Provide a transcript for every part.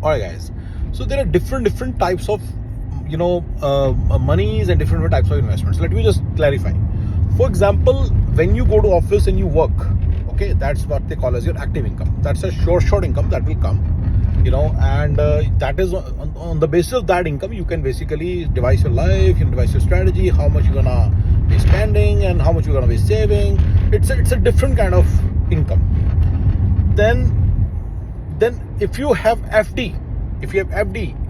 Alright guys, so there are different types of monies and different types of investments. Let me just clarify. For example, when you go to office and you work, okay, that's what they call as your active income. That's a short income that will come, and that is on the basis of that income you can basically devise your life, you can devise your strategy, how much you're gonna be spending and how much you're gonna be saving. It's a different kind of income. Then if you have FD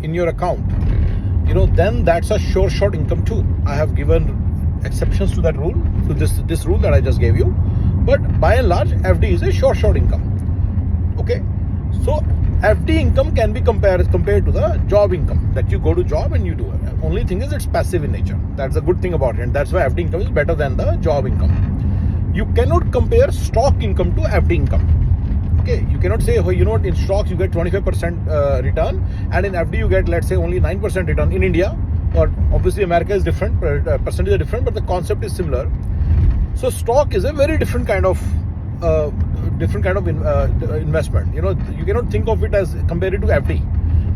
in your account, then that's a short income too. I have given exceptions to that rule, to this rule that I just gave you, but by and large FD is a short income. Okay, so FD income can be compared to the job income, that you go to job and you do it. Only thing is it's passive in nature. That's the good thing about it, and that's why FD income is better than the job income. You cannot compare stock income to FD income. Okay, you cannot say, oh, in stocks you get 25% return, and in FD you get, let's say, only 9% return. In India, or obviously America is different, percentage are different, but the concept is similar. So stock is a very different kind of investment. You cannot think of it as compared to FD,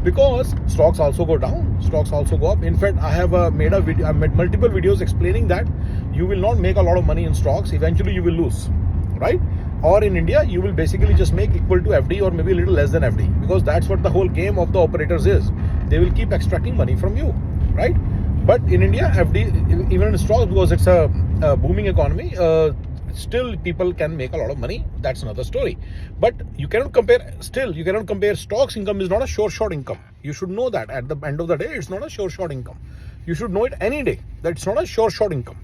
because stocks also go down, stocks also go up. In fact, I have made multiple videos explaining that you will not make a lot of money in stocks. Eventually you will lose, right? Or in India, you will basically just make equal to FD or maybe a little less than FD, because that's what the whole game of the operators is. They will keep extracting money from you, right? But in India, FD, even in stocks, because it's a booming economy, still people can make a lot of money. That's another story. But you cannot compare stocks income is not a short income. You should know that at the end of the day, it's not a short income. You should know it any day that it's not a short income,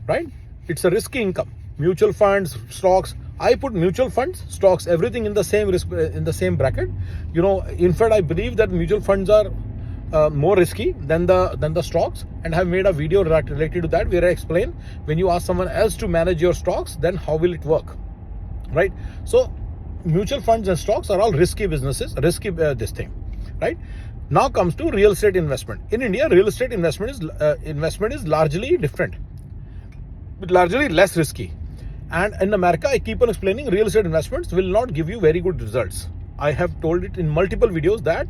right? It's a risky income. Mutual funds, stocks. I put mutual funds, stocks, everything in the same risk, in the same bracket. In fact, I believe that mutual funds are more risky than the stocks, and I have made a video related to that where I explain, when you ask someone else to manage your stocks, then how will it work, right? So mutual funds and stocks are all risky businesses, this thing, right? Now comes to real estate investment. In India, real estate investment is largely different, but largely less risky. And in America, I keep on explaining, real estate investments will not give you very good results. I have told it in multiple videos that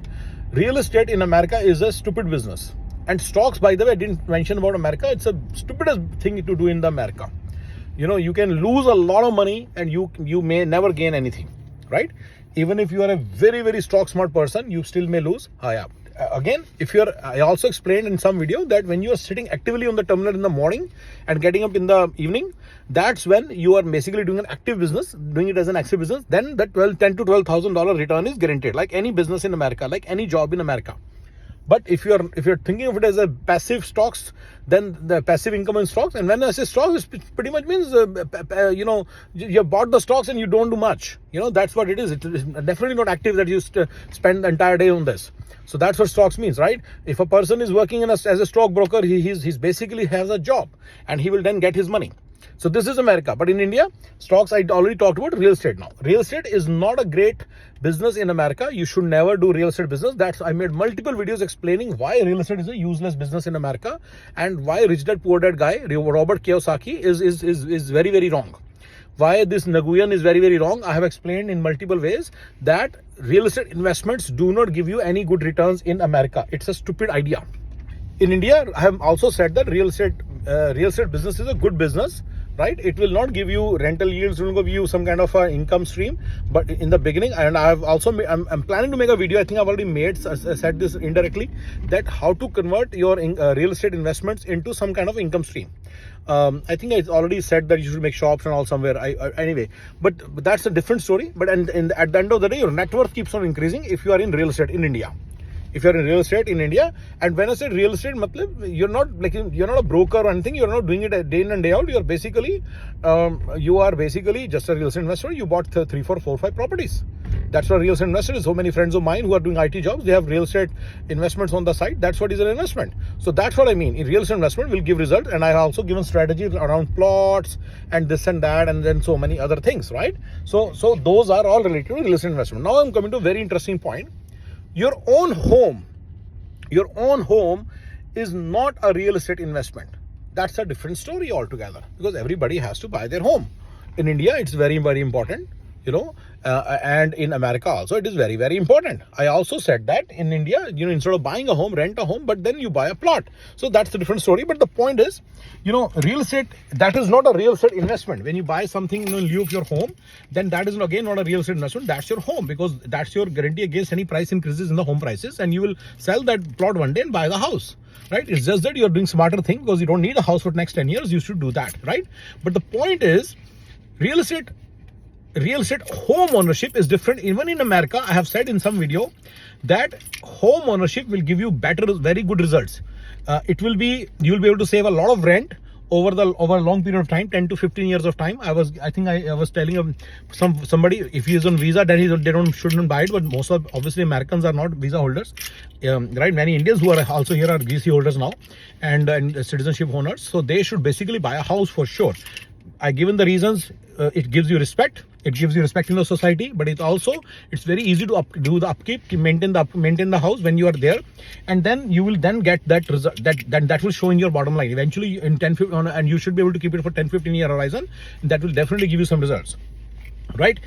real estate in America is a stupid business. And stocks, by the way, I didn't mention about America. It's a stupidest thing to do in the America. You can lose a lot of money and you may never gain anything, right? Even if you are a very, very stock smart person, you still may lose. Again, I also explained in some video that when you are sitting actively on the terminal in the morning and getting up in the evening, that's when you are basically doing an active business, doing it as an active business. Then the $10,000 to $12,000 return is guaranteed, like any business in America, like any job in America. But if you're thinking of it as a passive stocks, then the passive income in stocks, and when I say stocks, it pretty much means you bought the stocks and you don't do much. That's what it is. It is definitely not active that you spend the entire day on this. So that's what stocks means, right? If a person is working as a stockbroker, he's basically has a job and he will then get his money. So this is America. But in India, stocks, I already talked about real estate now. Real estate is not a great business in America. You should never do real estate business. I made multiple videos explaining why real estate is a useless business in America and why Rich Dad Poor Dad guy, Robert Kiyosaki, is very, very wrong. Why this Nguyen is very, very wrong. I have explained in multiple ways that real estate investments do not give you any good returns in America. It's a stupid idea. In India, I have also said that real estate business is a good business, right? It will not give you rental yields, it will give you some kind of income stream. But in the beginning, and I have also I'm planning to make a video. I think I've already said this indirectly, that how to convert your real estate investments into some kind of income stream. I think I already said that you should make shops and all somewhere. Anyway, but that's a different story. But at the end of the day, your net worth keeps on increasing if you are in real estate in India. If you're in real estate in India, and when I say real estate, you're not a broker or anything. You're not doing it day in and day out. You are basically just a real estate investor. You bought 3, 4, 4, 5 properties. That's what real estate investor is. So many friends of mine who are doing IT jobs, they have real estate investments on the side. That's what is an investment. So that's what I mean. In real estate investment will give result, and I have also given strategies around plots and this and that, and then so many other things, right? So those are all related to real estate investment. Now I'm coming to a very interesting point. Your own home is not a real estate investment. That's a different story altogether, because everybody has to buy their home. In India, it's very, very important. and in America also it is very, very important. I also said that in India, instead of buying a home, rent a home, but then you buy a plot. So that's a different story. But the point is, real estate, that is not a real estate investment. When you buy something in lieu of your home, then that is again not a real estate investment. That's your home, because that's your guarantee against any price increases in the home prices, and you will sell that plot one day and buy the house. Right? It's just that you're doing smarter thing, because you don't need a house for the next 10 years. You should do that, right? But the point is, real estate home ownership is different. Even in America, I have said in some video that home ownership will give you very good results. You'll be able to save a lot of rent over a long period of time, 10 to 15 years of time. I was telling somebody, if he is on visa, then shouldn't buy it. But most of, obviously, Americans are not visa holders, right? Many Indians who are also here are VC holders now, and citizenship owners. So they should basically buy a house for sure. I given the reasons. It gives you respect. It gives you respect in the society, but it's very easy to do the upkeep, maintain the house when you are there, and then you will then get that result that will show in your bottom line eventually in 10-15, and you should be able to keep it for 10-15 year horizon. That will definitely give you some results, right?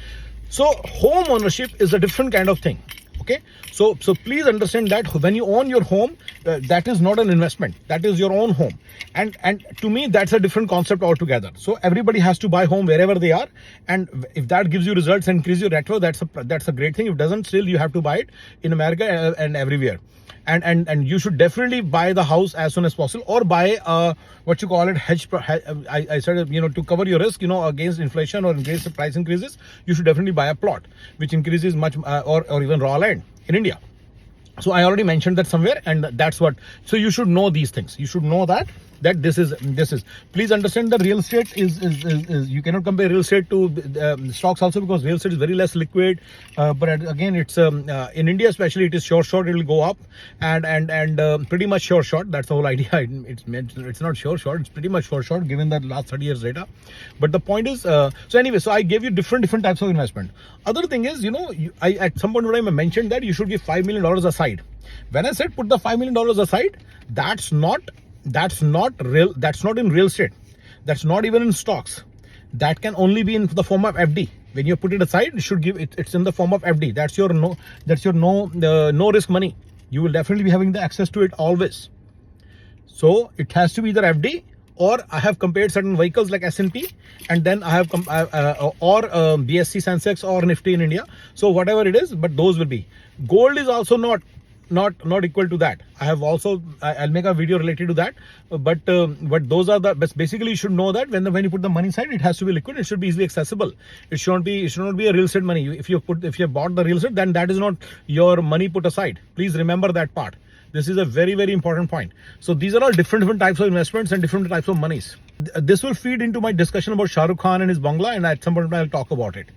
So home ownership is a different kind of thing. Okay, so please understand that when you own your home, that is not an investment. That is your own home, and to me that's a different concept altogether. So everybody has to buy home wherever they are, and if that gives you results and increase your retro, that's a great thing. If it doesn't, still you have to buy it in America and everywhere. And you should definitely buy the house as soon as possible, or buy what you call it hedge. I said, to cover your risk, against inflation or against the price increases, you should definitely buy a plot which increases much, or even raw land in India. So I already mentioned that somewhere, and that's what. So you should know these things. You should know that this is. Please understand that real estate is you cannot compare real estate to stocks also, because real estate is very less liquid. But again, it's in India especially, it is short. It will go up and pretty much short. That's the whole idea. It's not short. It's pretty much short given that last 30 years data. But the point is, so I gave you different types of investment. Other thing is, I at some point in time I mentioned that you should give $5 million aside. When I said put the $5 million aside, that's not real. That's not in real estate. That's not even in stocks. That can only be in the form of FD. When you put it aside, you should give it. It's in the form of FD. That's your no risk money. You will definitely be having the access to it always. So it has to be either FD, or I have compared certain vehicles like S&P, and then I have or BSC Sensex or Nifty in India. So whatever it is, but those will be. Gold is also not equal to that. I have also I'll make a video related to that. But those are basically you should know that when you put the money aside, it has to be liquid. It should be easily accessible. It should not be a real estate money. If you bought the real estate, then that is not your money put aside. Please remember that part. This is a very, very important point. So these are all different types of investments and different types of monies. This will feed into my discussion about Shah Rukh Khan and his bungalow, and at some point I'll talk about it.